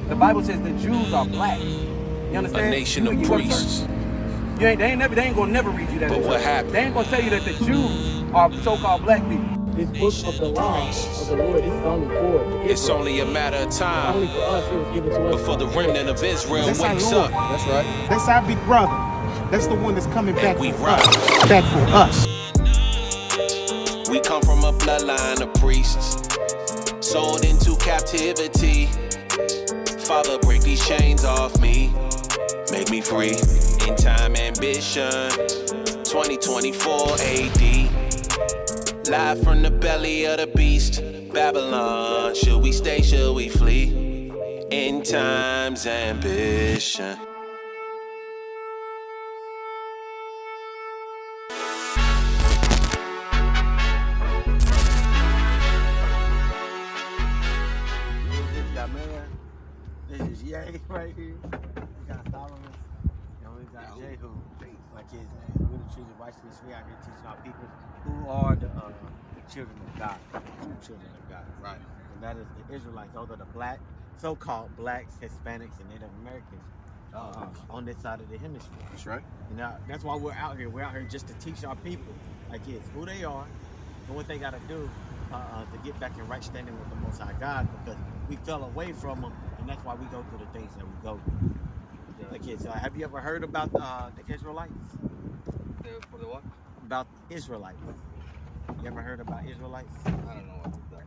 The Bible says the Jews are black. You understand? A nation of priests. They ain't gonna never read you that. But what happened? They ain't gonna tell you that the Jews are so-called black people. This book of the law of the Lord, this is only for It's only a matter of time only for us. It was given to us before the remnant of Israel That's our wakes Lord. up. That's right. That's our big brother. That's the one that's coming back we for ride. us. Back for us. We come from a bloodline of priests, sold into captivity. Father, break these chains off me, make me free. In time ambition, 2024 AD. Live from the belly of the beast, Babylon. Should we stay, should we flee? In time's ambition. This is Ye right here. We got Solomon. And we got Jehu. My kids, man. We're the children of righteousness. We out here teaching our people who are the children of God. True children of God. Right. And that is the Israelites. Those are the black, so-called blacks, Hispanics, and Native Americans on this side of the hemisphere. That's right. And that's why we're out here. We're out here just to teach our people, like kids, who they are and what they got to do to get back in right standing with the Most High God, because we fell away from them, and that's why we go through the things that we go through. Yeah. Like kids, have you ever heard about the Israelites? For the what? About Israelites. You ever heard about Israelites? I don't know what to say.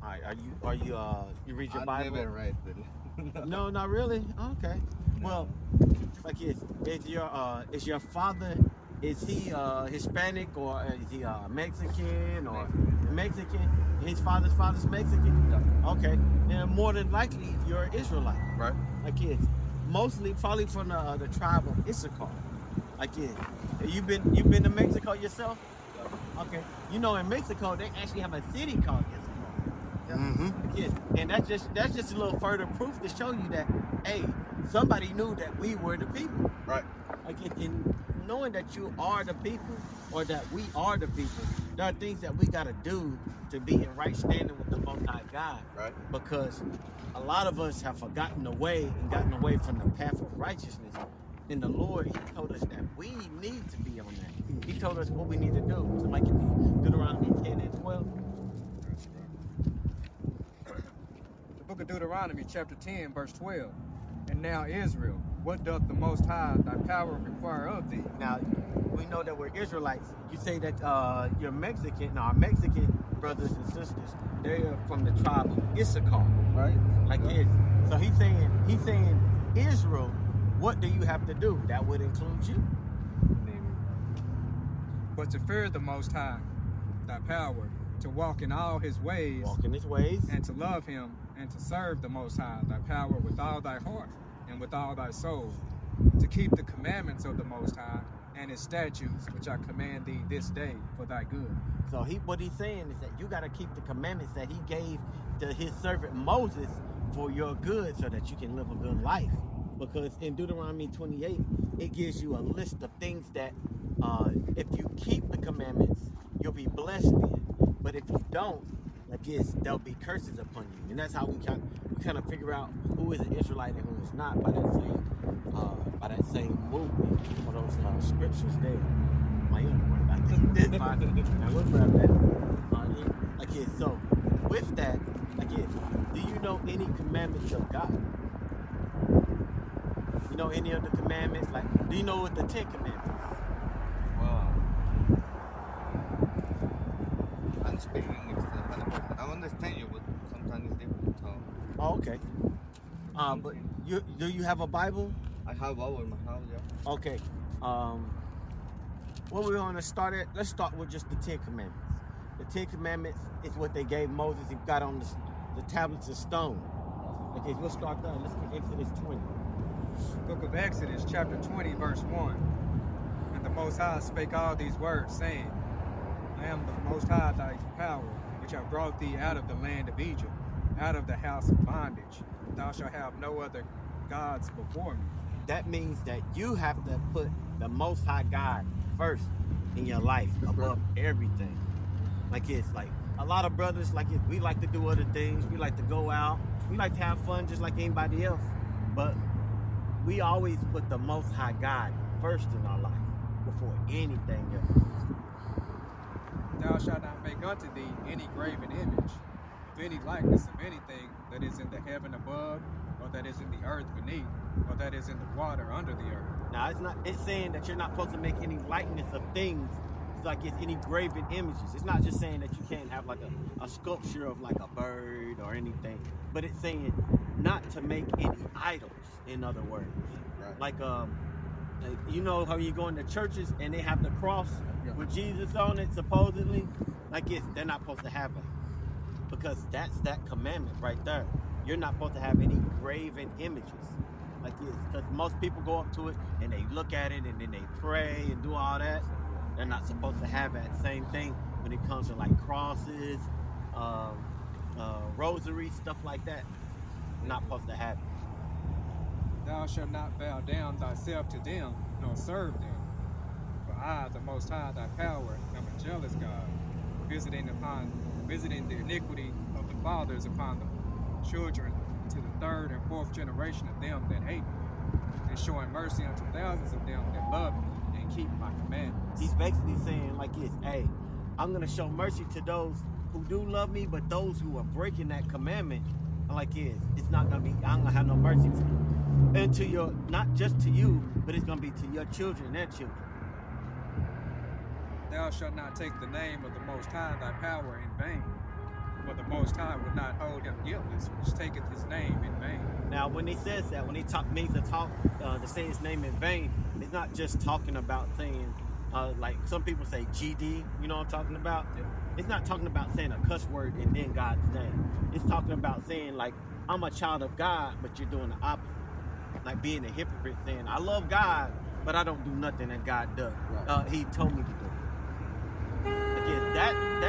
All right, you read your Bible? Never read it. No, not really. Okay. No. Well, like is your father, is he Hispanic, or is he Mexican, or Mexican? His father's Mexican? Yeah. Okay. Then more than likely you're an Israelite. Right. Like kids, mostly probably from the tribe of Issachar. Like kids, you been to Mexico yourself? Yeah. Okay. You know, in Mexico they actually have a city called Issachar. Yeah. Mm-hmm. Kids, and that's just a little further proof to show you that, hey, somebody knew that we were the people. Right. Like in knowing that you are the people, or that we are the people, there are things that we gotta do to be in right standing with the Most High God. Right. Because a lot of us have forgotten the way and gotten away from the path of righteousness. And the Lord, He told us that we need to be on that. He told us what we need to do to make it be. Deuteronomy 10 and 12. The book of Deuteronomy, chapter 10, verse 12. And now, Israel, what doth the Most High thy power require of thee? Now, we know that we're Israelites. You say that you're Mexican. Now, our Mexican brothers and sisters, they're from the tribe of Issachar. Right. Like this. So he's saying, Israel, what do you have to do? That would include you. But to fear the Most High thy power, to walk in all his ways, Walk in his ways. and to love him, and to serve the Most High thy power with all thy heart and with all thy soul, to keep the commandments of the Most High and his statutes, which I command thee this day for thy good. So what he's saying is that you got to keep the commandments that he gave to his servant Moses for your good, so that you can live a good life. Because in Deuteronomy 28, it gives you a list of things that if you keep the commandments, you'll be blessed in. But if you don't, there'll be curses upon you. And that's how we kind of figure out who is an Israelite and who is not by that same movement or those scriptures there. My own I think this fine. Now we'll grab that. So with that, do you know any commandments of God? You know any of the commandments? Like, do you know what the 10 Commandments? Wow. I'm speaking English, I understand you, but sometimes it's difficult to talk. Oh, okay. But do you have a Bible? I have Bible in my house, yeah. Okay. What we're going to start at, let's start with just the 10 Commandments. The 10 Commandments is what they gave Moses. He got on the tablets of stone. Okay, we'll start there. Let's get Exodus 20. Book of Exodus, chapter 20, verse 1. And the Most High spake all these words, saying, I am the Most High thy power, which have brought thee out of the land of Egypt, out of the house of bondage. Thou shalt have no other gods before me. That means that you have to put the Most High God first in your life above everything. Like a lot of brothers, like, we like to do other things. We like to go out. We like to have fun just like anybody else. But we always put the Most High God first in our life before anything else. Thou shalt not make unto thee any graven image, of any likeness of anything that is in the heaven above, or that is in the earth beneath, or that is in the water under the earth. Now, it's saying that you're not supposed to make any likeness of things. It's like it's any graven images. It's not just saying that you can't have like a sculpture of like a bird or anything, but it's saying not to make any idols, in other words. Right. Like you know how you go into churches and they have the cross with Jesus on it, supposedly? Like they're not supposed to have it. Because that's that commandment right there. You're not supposed to have any graven images. Like this. Because most people go up to it and they look at it and then they pray and do all that. They're not supposed to have that same thing when it comes to like crosses, rosaries, stuff like that. Not supposed to have it. Thou shalt not bow down thyself to them, nor serve them. For I, the Most High, thy power, am a jealous God, visiting the iniquity of the fathers upon the children to the third and fourth generation of them that hate me, and showing mercy unto thousands of them that love me and keep my commandments. He's basically saying like this, hey, I'm going to show mercy to those who do love me, but those who are breaking that commandment, like it's not going to be, I'm going to have no mercy to you. And to your, not just to you, but it's going to be to your children and their children. Thou shalt not take the name of the Most High thy power in vain, for the Most High will not hold him guiltless, which taketh his name in vain. Now, when he says that, when he means to say his name in vain, it's not just talking about saying, like some people say GD, you know what I'm talking about? Yeah. It's not talking about saying a cuss word and then God's name. It's talking about saying, like, I'm a child of God, but you're doing the opposite. Like being a hypocrite, saying, I love God, but I don't do nothing that God does. Right. He told me to do it. Again,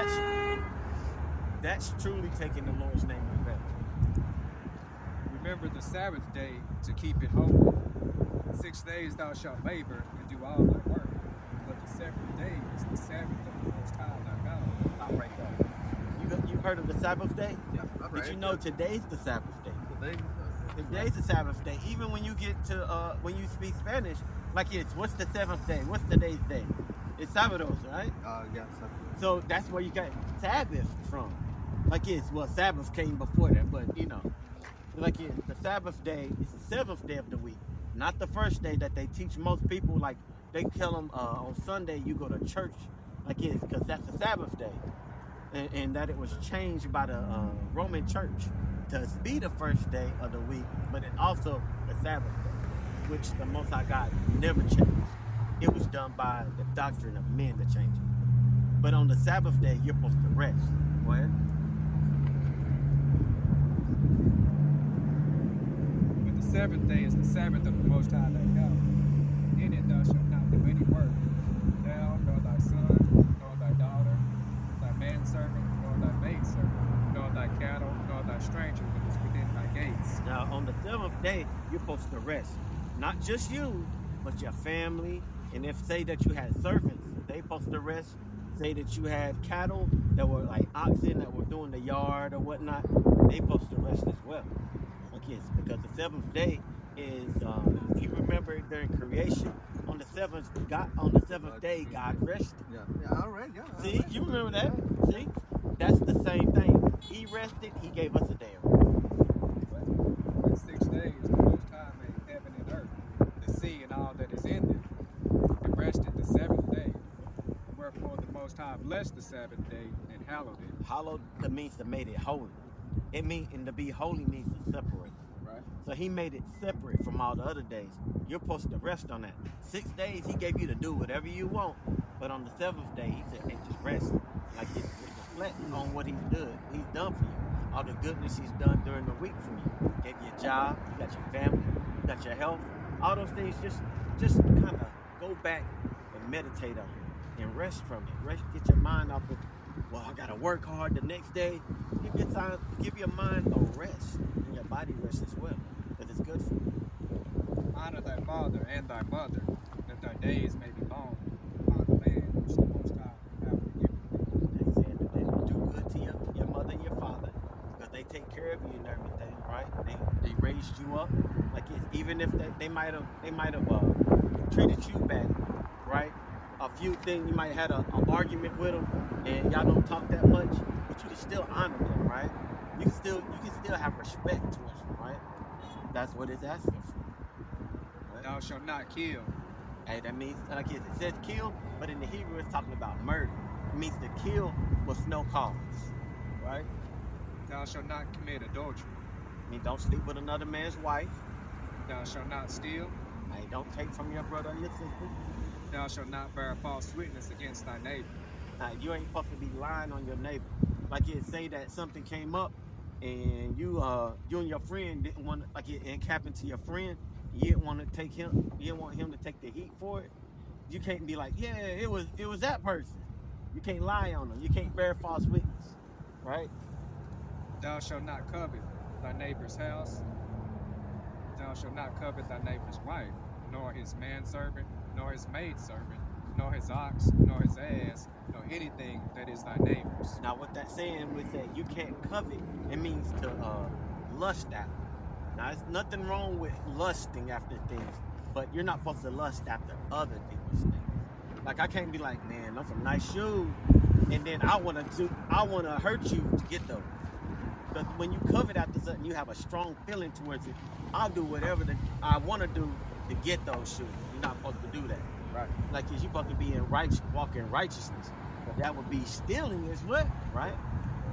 that's truly taking the Lord's name in vain. Remember the Sabbath day to keep it holy. 6 days thou shalt labor and do all thy work, but the 7th day is the Sabbath of the Most High thy God. Stop right there. You heard of the Sabbath day? Yeah. All right. Did you know today's the Sabbath day? Today's Today's the Sabbath day. Even when you get to when you speak Spanish, like what's the 7th day? What's today's day? It's Sábados, right? yeah. So that's where you got Sabbath from. Like Sabbath came before that, but you know, like the Sabbath day is the 7th day of the week, not the first day that they teach most people. Like they tell them on Sunday you go to church, like because that's the Sabbath day, and that it was changed by the Roman Church to be the first day of the week, but it also the Sabbath day, which the Most High God never changed. It was done by the doctrine of men to change it. But on the Sabbath day, you're supposed to rest. Go ahead. But the 7th day is the Sabbath of the Most High thy God. In it thou shalt not do any work, thou, nor thy son, nor thy daughter, thy manservant, nor thy maidservant, nor thy cattle, nor thy stranger that is within thy gates. Now, on the 7th day, you're supposed to rest. Not just you, but your family. And if say that you had servants, they supposed to rest. Say that you had cattle that were like oxen that were doing the yard or whatnot, they supposed to rest as well. Okay, because the 7th day is, if you remember during creation, on the seventh day, God rested. Yeah. All right. Yeah. See, you remember that? See, that's the same thing. He rested. He gave us a day. In 6 days the Most High made heaven and earth, the sea and all that is in them, and rested the 7th day. Wherefore the Most High blessed the Sabbath day and hallowed it. Hallowed means to make it holy. It means, and to be holy means to separate. Right? So he made it separate from all the other days. You're supposed to rest on that. 6 days he gave you to do whatever you want, but on the 7th day he said, hey, just rest. Like it reflect on what he's done for you. All the goodness he's done during the week for you. Gave you a job, you got your family, you got your health. All those things, just kind of go back and meditate on it and rest from it. Rest, get your mind off of, well, I gotta work hard the next day. Give your mind a rest, and your body rest as well, because it's good for you. Honor thy father and thy mother, that thy days may be long upon the land which the Most High hath given thee. They said that they will do good to Like even if they might have treated you bad, right? A few things you might have had an argument with them, and y'all don't talk that much, but you can still honor them, right? You can still have respect towards them, right? That's what it's asking for. Right? Thou shalt not kill. Hey, that means like it says kill, but in the Hebrew it's talking about murder. It means to kill with no cause, right? Thou shalt not commit adultery. I mean, don't sleep with another man's wife. Thou shalt not steal. Hey, don't take from your brother or your sister. Thou shalt not bear false witness against thy neighbor. You ain't supposed to be lying on your neighbor. Like it say that something came up, and you and your friend didn't want to, like it happened to your friend. You didn't want to take him. You didn't want him to take the heat for it. You can't be like, yeah, it was that person. You can't lie on them. You can't bear false witness, right? Thou shalt not covet thy neighbor's house. Thou shalt not covet thy neighbor's wife, nor his manservant, nor his maidservant, nor his ox, nor his ass, nor anything that is thy neighbor's. Now, what that's saying was that you can't covet. It means to lust after. Now, there's nothing wrong with lusting after things, but you're not supposed to lust after other people's things. Like I can't be like, man, those some nice shoes, and then I want to hurt you to get those. Because when you covet after something, you have a strong feeling towards it. I'll do whatever I want to do to get those shoes. You're not supposed to do that. Right. Like you're supposed to be walk in righteousness. But that would be stealing as well, right?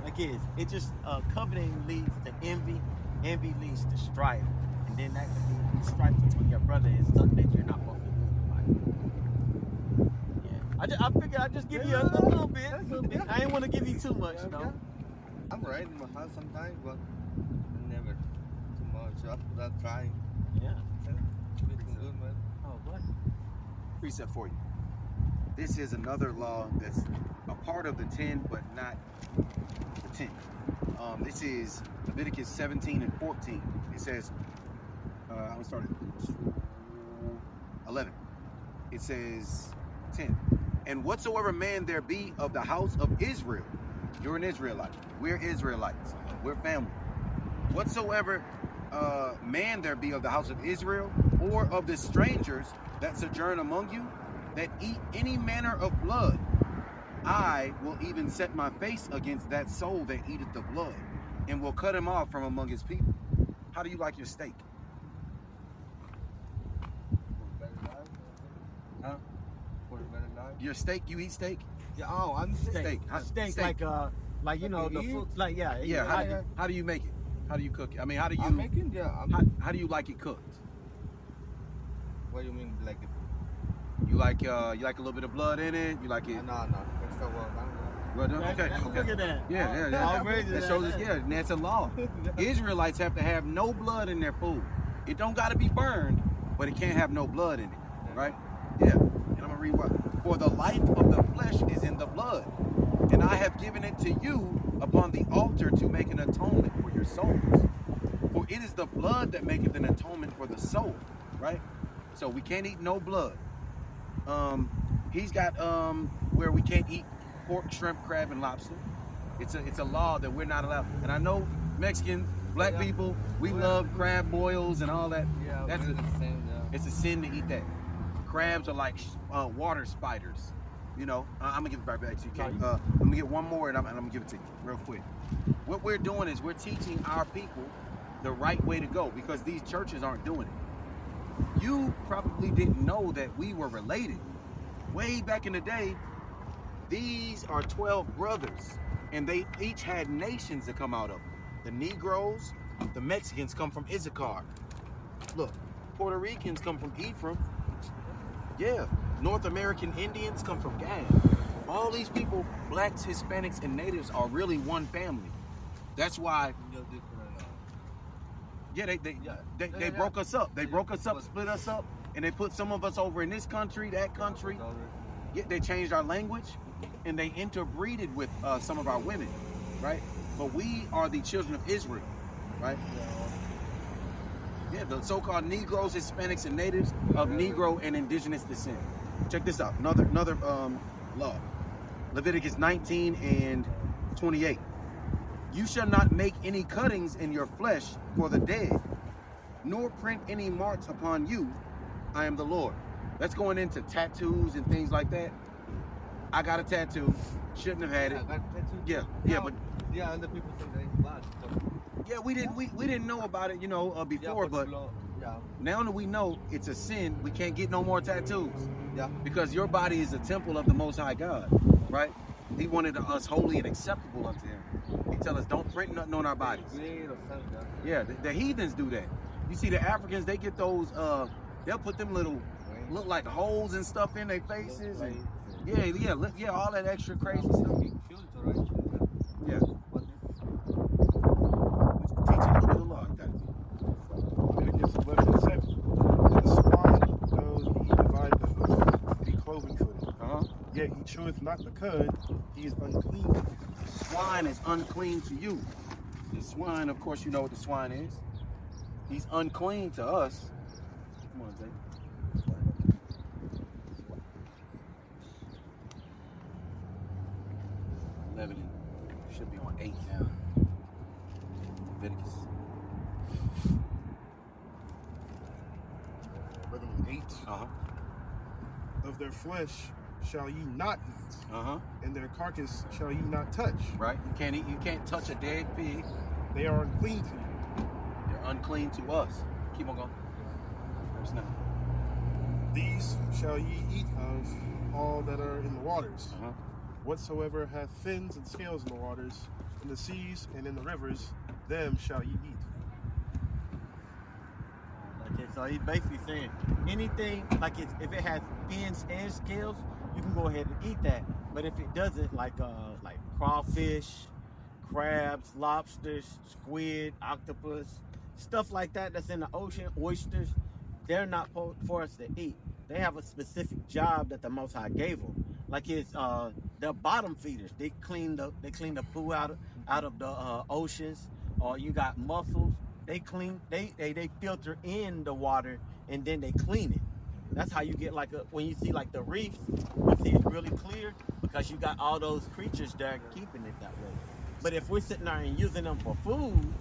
Like it just coveting leads to envy. Envy leads to strife. And then that could be strife between your brother and something that you're not supposed to do. Like, yeah. I figured I'd just give you a little bit. I ain't want to give you too much, though. I'm right in my house sometimes, but never too much. Without trying. Yeah. Everything good, man. Oh, what? Precept for you. This is another law that's a part of the 10, but not the 10. This is Leviticus 17 and 14. It says, I'm going to start at 11. It says 10. And whatsoever man there be of the house of Israel, you're an Israelite. We're Israelites. We're family. Whatsoever man there be of the house of Israel, or of the strangers that sojourn among you, that eat any manner of blood, I will even set my face against that soul that eateth the blood, and will cut him off from among his people. How do you like your steak? Huh? For a better life. Your steak? You eat steak? Yeah. Oh, I'm Steak. Steak. Like you know Like the you food. Like yeah. Yeah. How do you make it? How do you cook it? I mean, how do you? I'm making. Yeah. How do you like it cooked? What do you mean, like it? You like a little bit of blood in it? You like it? No. It's so well done. Well done? Okay. Look at that. Yeah. Already That shows us, yeah, that's a law. Israelites have to have no blood in their food. It don't got to be burned, but it can't have no blood in it, right? Yeah. And I'm going to read what. For the life of the flesh is in the blood, and I have given it to you upon the altar to make an atonement for your souls. For it is the blood that maketh an atonement for the soul, right? So we can't eat no blood. He's got where we can't eat pork, shrimp, crab, and lobster. It's a law that we're not allowed. And I know Mexican, black people, we love crab boils and all that. Yeah. That's we're the same. Yeah. it's a sin to eat that. Crabs are like water spiders. You know, I'm gonna give it right back to you, Kate. I'm gonna get one more and I'm gonna give it to you real quick. What we're doing is we're teaching our people the right way to go, because these churches aren't doing it. You probably didn't know that we were related. Way back in the day, these are 12 brothers, and they each had nations that come out of them. The Negroes, the Mexicans come from Issachar. Look, Puerto Ricans come from Ephraim. Yeah, North American Indians come from Gad. All these people, blacks, Hispanics, and natives, are really one family. That's why. Yeah, they broke us up. They broke us up, split us up, and they put some of us over in this country, that country. Yeah, they changed our language, and they interbreeded with some of our women, right? But we are the children of Israel, right? Yeah, the so-called Negroes, Hispanics, and natives of Negro and indigenous descent. Check this out. Another law. Leviticus 19 and 28. You shall not make any cuttings in your flesh for the dead, nor print any marks upon you. I am the Lord. That's going into tattoos and things like that. I got a tattoo. Shouldn't have had it. Yeah, but yeah, other people say that it's bad. yeah, we didn't know about it, before, but now that we know it's a sin, we can't get no more tattoos. Yeah. Because your body is a temple of the Most High God, right? He wanted us holy and acceptable unto Him. He tell us don't print nothing on our bodies. Yeah, the heathens do that. You see the Africans, they get those, they'll put them little, look like holes and stuff in their faces. And yeah, all that extra crazy stuff. Yeah. Teach a little bit of law. Leviticus 11:7. And the swine goes, he divided the hoof, and he cloven footed. Yet he cheweth not the cud, he is unclean. Swine is unclean to you. The swine, of course, you know what the swine is. He's unclean to us. Come on, Jake. 11 should be on 8 now. Leviticus. 11:8. Of their flesh shall ye not eat, and their carcass shall ye not touch. Right? You can't eat. You can't touch a dead pig. They are unclean to you. They're unclean to us. Keep on going. Verse 9. These shall ye eat of all that are in the waters. Whatsoever hath fins and scales in the waters, in the seas and in the rivers, them shall ye eat. Okay, so he's basically saying anything if it has fins and scales, you can go ahead and eat that. But if it doesn't, like crawfish, crabs, lobsters, squid, octopus, stuff like that that's in the ocean, oysters, they're not for us to eat. They have a specific job that the Most High gave them. Like they're bottom feeders. They clean the poo out of the oceans. Or you got mussels. They filter in the water and then they clean it. That's how you get when you see the reefs, you see it's really clear because you got all those creatures there keeping it that way. But if we're sitting there and using them for food,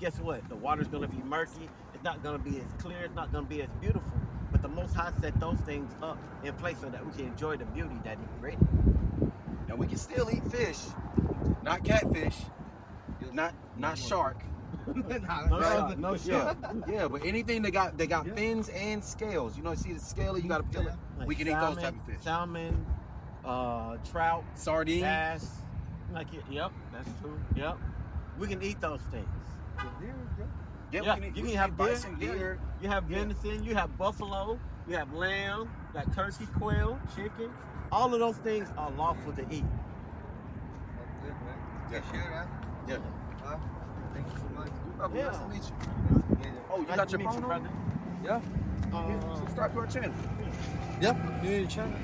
guess what? The water's gonna be murky. It's not gonna be as clear. It's not gonna be as beautiful. But the Most High set those things up in place so that we can enjoy the beauty that He created. Now we can still eat fish, not catfish, not shark. No shark. Yeah, but anything that got fins and scales. See the scale, you gotta peel it. We can eat those type of fish. Salmon, trout, sardine, bass. Yep, that's true. Yep, we can eat those things. Yeah, you can have bison, deer. You have venison, you have buffalo, you have lamb, you got turkey, quail, chicken. All of those things are lawful to eat. Yeah. Yeah. Thank you so much. Nice to meet you. Oh, you Nice got to your meet phone you, on? brother. Yeah. Subscribe to our channel. Yeah. New channel.